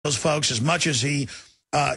those folks as much as he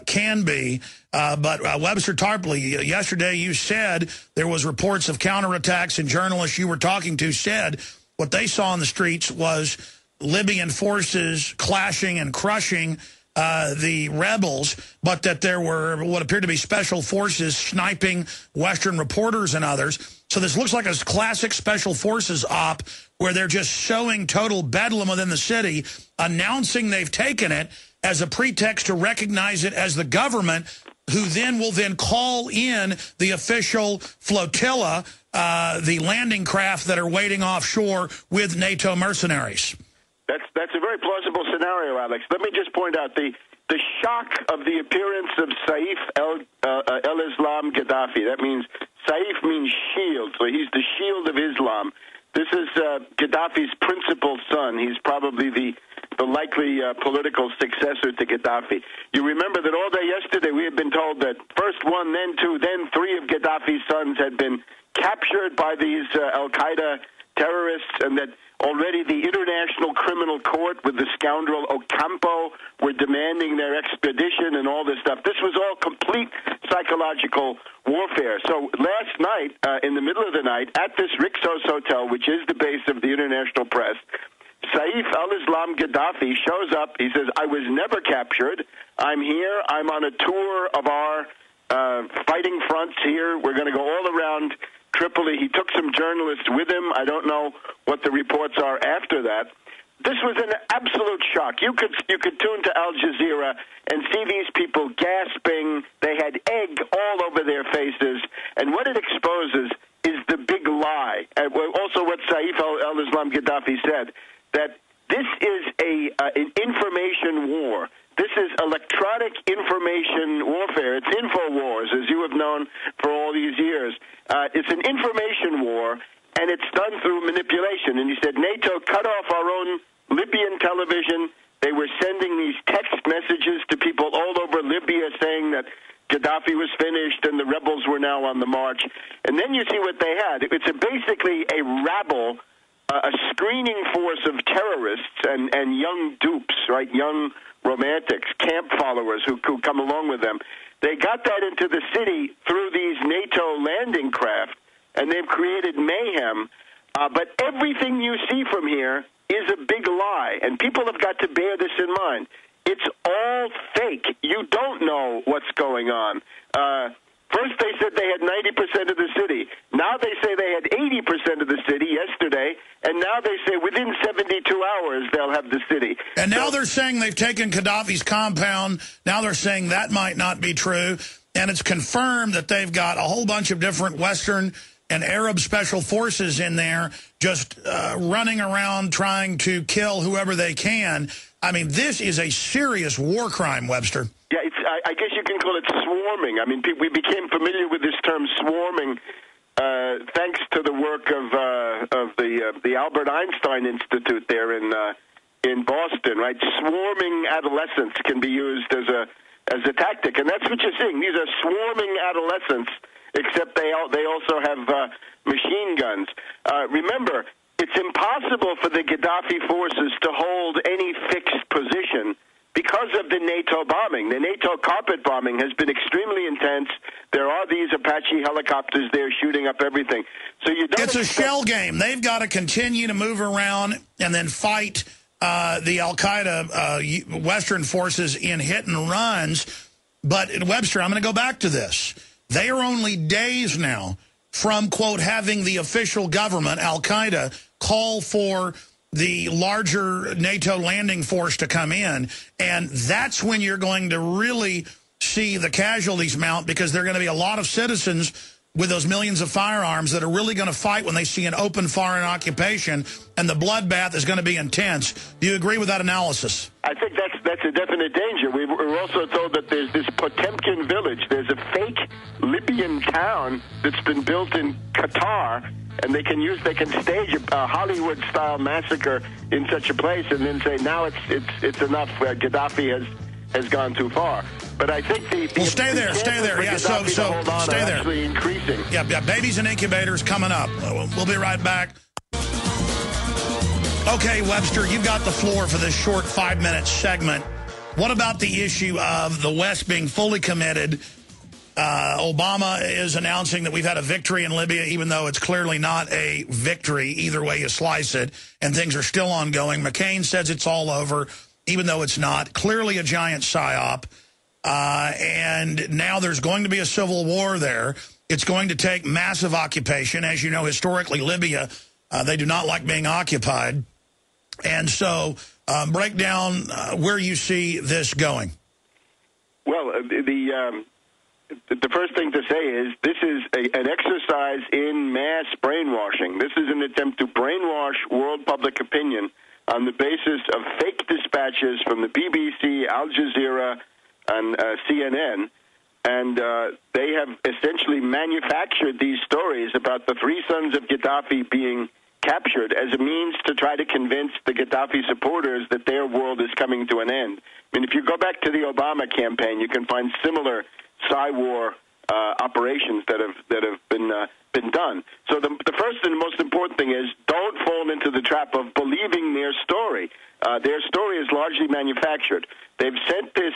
can be. But Webster Tarpley, yesterday you said there was reports of counterattacks, and journalists you were talking to said what they saw in the streets was Libyan forces clashing and crushing the rebels, but that there were what appeared to be special forces sniping Western reporters and others. So this looks like a classic special forces op where they're just showing total bedlam within the city, announcing they've taken it as a pretext to recognize it as the government, who then will call in the official flotilla, the landing craft that are waiting offshore with NATO mercenaries. That's a very plausible scenario, Alex. Let me just point out the shock of the appearance of Saif al-Islam Gaddafi. That means, Saif means shield, so he's the shield of Islam. This is Gaddafi's principal son. He's probably the likely political successor to Gaddafi. You remember that all day yesterday we had been told that first one, then two, then three of Gaddafi's sons had been captured by these Al-Qaeda terrorists, and that already the International Criminal Court with the scoundrel Ocampo were demanding their extradition and all this stuff. This was all complete psychological warfare. So last night, in the middle of the night, at this Rixos Hotel, which is the base of the international press, Saif al-Islam Gaddafi shows up. He says, I was never captured. I'm here. I'm on a tour of our fighting fronts here. We're going to go all around Tripoli. He took some journalists with him. I don't know what the reports are after that. This was an absolute shock. You could tune to Al Jazeera and see these people gasping. They had egg all over their faces. And what it exposes is the big lie. Also what Saif al-Islam Gaddafi said, that this is an information war. This is electronic information warfare. It's InfoWars, as you have known for all these years. It's an information war, and it's done through manipulation. And he said NATO cut off our own Libyan television. They were sending these text messages to people all over Libya saying that Gaddafi was finished and the rebels were now on the march. And then you see what they had. It's basically a rabble, a screening force of terrorists and young dupes, right, young romantics, camp followers who come along with them. They got that into the city through these NATO landing craft, and they've created mayhem. But everything you see from here is a big lie, and people have got to bear this in mind. It's all fake. You don't know what's going on. First they said they had 90% of the city. Now they say they had 80% of the city yesterday, and now they say within 72 hours they'll have the city. And now they're saying they've taken Gaddafi's compound. Now they're saying that might not be true. And it's confirmed that they've got a whole bunch of different Western and Arab special forces in there just running around trying to kill whoever they can. I mean, this is a serious war crime, Webster. Yeah, I guess you can call it swarming. I mean, we became familiar with this term swarming thanks to the work of the Albert Einstein Institute there in Boston, right? Swarming adolescents can be used as a tactic, and that's what you're seeing. These are swarming adolescents, except they also have machine guns. Remember, it's impossible for the Gaddafi forces to hold any fixed position because of the NATO bombing. The NATO carpet bombing has been extremely intense. There are these Apache helicopters there shooting up everything. So you don't. It's a shell game. They've got to continue to move around and then fight the Al-Qaeda Western forces in hit and runs. But, Webster, I'm going to go back to this. They are only days now from, quote, having the official government, Al-Qaeda, call for the larger NATO landing force to come in. And that's when you're going to really see the casualties mount, because there are going to be a lot of citizens with those millions of firearms that are really going to fight when they see an open foreign occupation, and the bloodbath is going to be intense. Do you agree with that analysis? I think that's a definite danger. We're also told that there's this Potemkin village. There's a fake Libyan town that's been built in Qatar, and they can stage a Hollywood-style massacre in such a place, and then say now it's enough. Gaddafi has gone too far. But I think stay there. Yeah, so stay there. Actually increasing. Yeah, babies and incubators coming up. We'll be right back. Okay, Webster, you've got the floor for this short 5-minute segment. What about the issue of the West being fully committed? Obama is announcing that we've had a victory in Libya, even though it's clearly not a victory, either way you slice it, and things are still ongoing. McCain says it's all over, even though it's not. Clearly a giant psyop. And now there's going to be a civil war there. It's going to take massive occupation. As you know, historically, Libya, they do not like being occupied. And so break down where you see this going. Well, the first thing to say is this is an exercise in mass brainwashing. This is an attempt to brainwash world public opinion on the basis of fake dispatches from the BBC, Al Jazeera, and CNN. And they have essentially manufactured these stories about the three sons of Gaddafi being captured as a means to try to convince the Gaddafi supporters that their world is coming to an end. I mean, if you go back to the Obama campaign, you can find similar war operations that have been done. So the first and most important thing is don't fall into the trap of believing their story. Their story is largely manufactured. They've sent this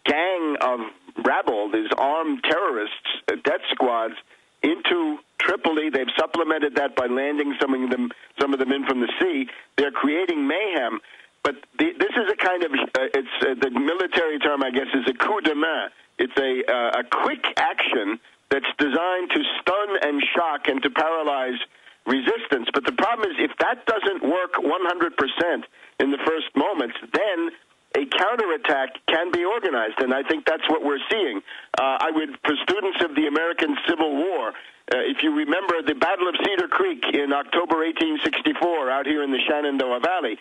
gang of rabble, these armed terrorists, death squads, into Tripoli. They've supplemented that by landing some of them in from the sea. They're creating mayhem. But this is a kind of it's the military term, I guess, is a coup de main. It's a quick action that's designed to stun and shock and to paralyze resistance. But the problem is if that doesn't work 100% in the first moments, then a counterattack can be organized, and I think that's what we're seeing. For students of the American Civil War, if you remember the Battle of Cedar Creek in October 1864 out here in the Shenandoah Valley,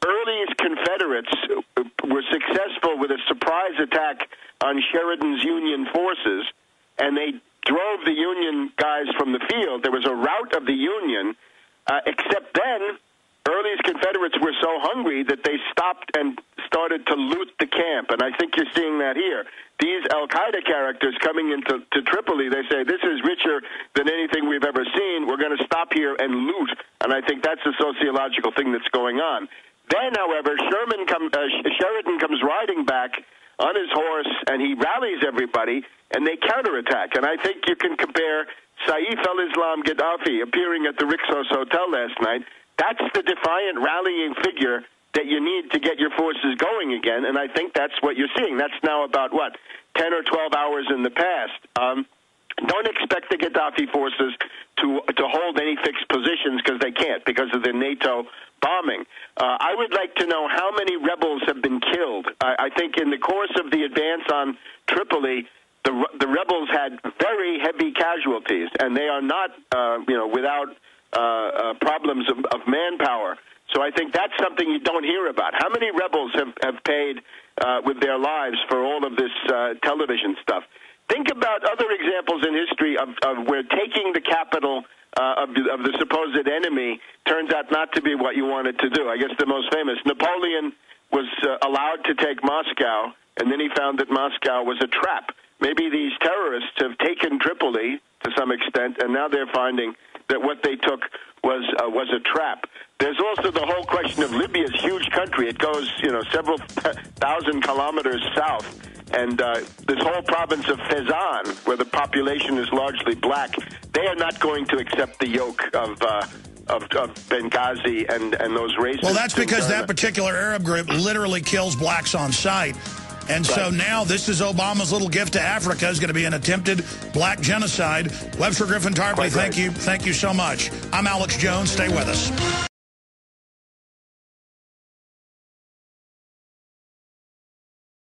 early Confederates were successful with a surprise attack on Sheridan's Union forces, and they drove the Union guys from the field. There was a rout of the Union, except then earliest Confederates were so hungry that they stopped and started to loot the camp, and I think you're seeing that here. These Al-Qaeda characters coming into Tripoli, they say, this is richer than anything we've ever seen. We're going to stop here and loot, and I think that's a sociological thing that's going on. Then, however, Sheridan comes riding back on his horse, and he rallies everybody, and they counterattack. And I think you can compare Saif al-Islam Gaddafi appearing at the Rixos Hotel last night. That's the defiant rallying figure that you need to get your forces going again, and I think that's what you're seeing. That's now about, 10 or 12 hours in the past. Don't expect the Gaddafi forces to hold any fixed positions because they can't, because of the NATO bombing. I would like to know how many rebels have been killed. I think in the course of the advance on Tripoli, the rebels had very heavy casualties, and they are not, without problems of manpower. So I think that's something you don't hear about. How many rebels have paid with their lives for all of this television stuff? Think about other examples in history of where taking the capital of the supposed enemy turns out not to be what you wanted to do. I guess the most famous, Napoleon was allowed to take Moscow, and then he found that Moscow was a trap. Maybe these terrorists have taken Tripoli to some extent, and now they're finding that what they took was a trap. There's also the whole question of Libya's huge country. It goes, several thousand kilometers south. And this whole province of Fezzan, where the population is largely black, they are not going to accept the yoke of Benghazi and those races. Well, that's because that particular Arab group literally kills blacks on sight. And so now this is Obama's little gift to Africa is going to be an attempted black genocide. Webster Griffin Tarpley, thank you so much. I'm Alex Jones. Stay with us.